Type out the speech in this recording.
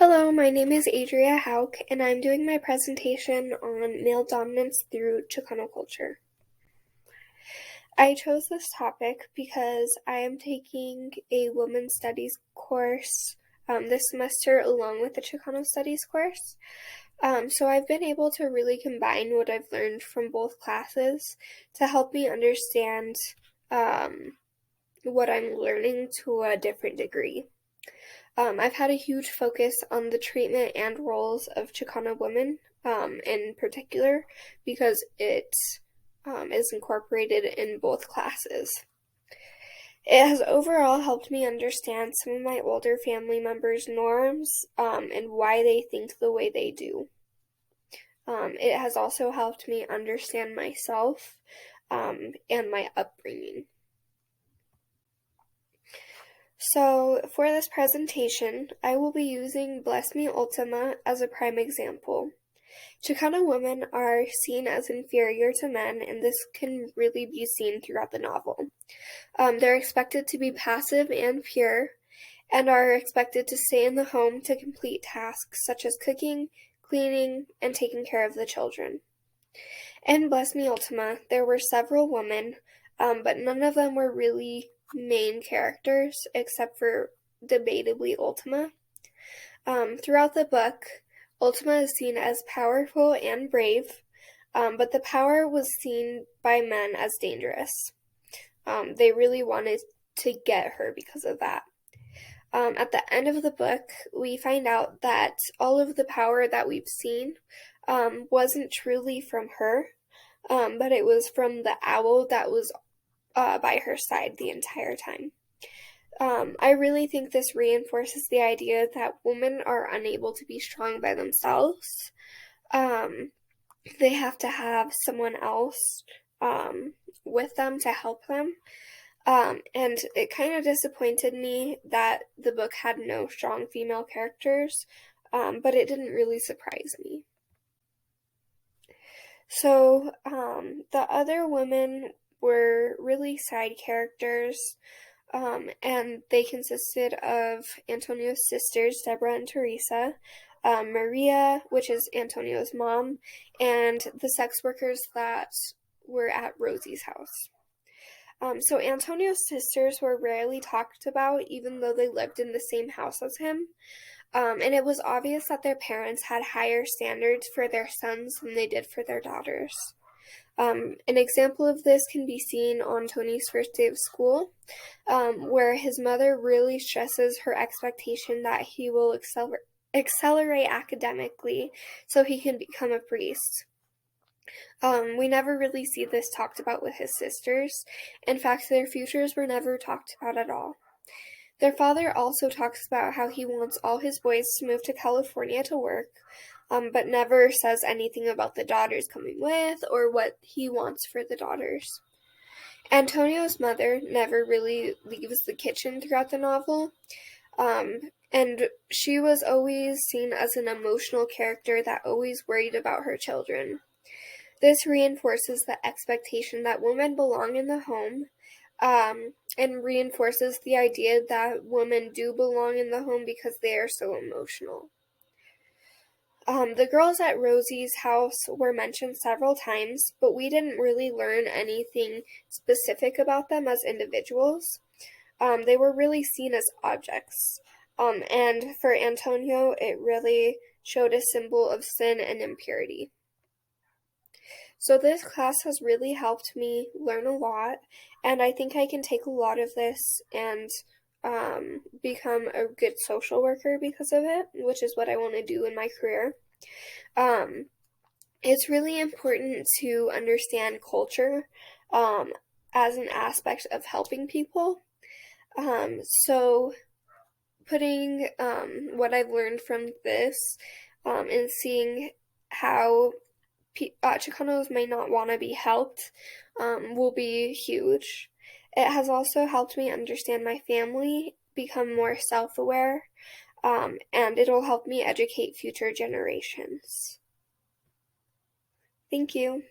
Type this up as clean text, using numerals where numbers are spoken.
Hello, my name is Adria Hauk, and I'm doing my presentation on male dominance through Chicano culture. I chose this topic because I am taking a women's studies course this semester along with the Chicano studies course. So I've been able to really combine what I've learned from both classes to help me understand what I'm learning to a different degree. I've had a huge focus on the treatment and roles of Chicano women in particular because it is incorporated in both classes. It has overall helped me understand some of my older family members' norms and why they think the way they do. It has also helped me understand myself and my upbringing. So, for this presentation, I will be using Bless Me Ultima as a prime example. Chicano women are seen as inferior to men, and this can really be seen throughout the novel. They're expected to be passive and pure, and are expected to stay in the home to complete tasks such as cooking, cleaning, and taking care of the children. In Bless Me Ultima, there were several women, but none of them were really main characters except for debatably Ultima. Throughout the book, Ultima is seen as powerful and brave, but the power was seen by men as dangerous. They really wanted to get her because of that. At the end of the book, we find out that all of the power that we've seen wasn't truly from her, but it was from the owl that was by her side the entire time. I really think this reinforces the idea that women are unable to be strong by themselves. They have to have someone else with them to help them. And it kind of disappointed me that the book had no strong female characters, but it didn't really surprise me. So, the other women were really side characters, and they consisted of Antonio's sisters, Deborah and Teresa, Maria, which is Antonio's mom, and the sex workers that were at Rosie's house. So Antonio's sisters were rarely talked about, even though they lived in the same house as him. And it was obvious that their parents had higher standards for their sons than they did for their daughters. An example of this can be seen on Tony's first day of school, where his mother really stresses her expectation that he will accelerate academically so he can become a priest. We never really see this talked about with his sisters. In fact, their futures were never talked about at all. Their father also talks about how he wants all his boys to move to California to work, but never says anything about the daughters coming with or what he wants for the daughters. Antonio's mother never really leaves the kitchen throughout the novel, and she was always seen as an emotional character that always worried about her children. This reinforces the expectation that women belong in the home, and reinforces the idea that women do belong in the home because they are so emotional. The girls at Rosie's house were mentioned several times, but we didn't really learn anything specific about them as individuals. They were really seen as objects. And for Antonio, it really showed a symbol of sin and impurity. So this class has really helped me learn a lot, and I think I can take a lot of this and become a good social worker because of it, which is what I want to do in my career. It's really important to understand culture as an aspect of helping people. So putting what I've learned from this and seeing how Chicanos may not want to be helped will be huge. It has also helped me understand my family, become more self-aware, and it'll help me educate future generations. Thank you.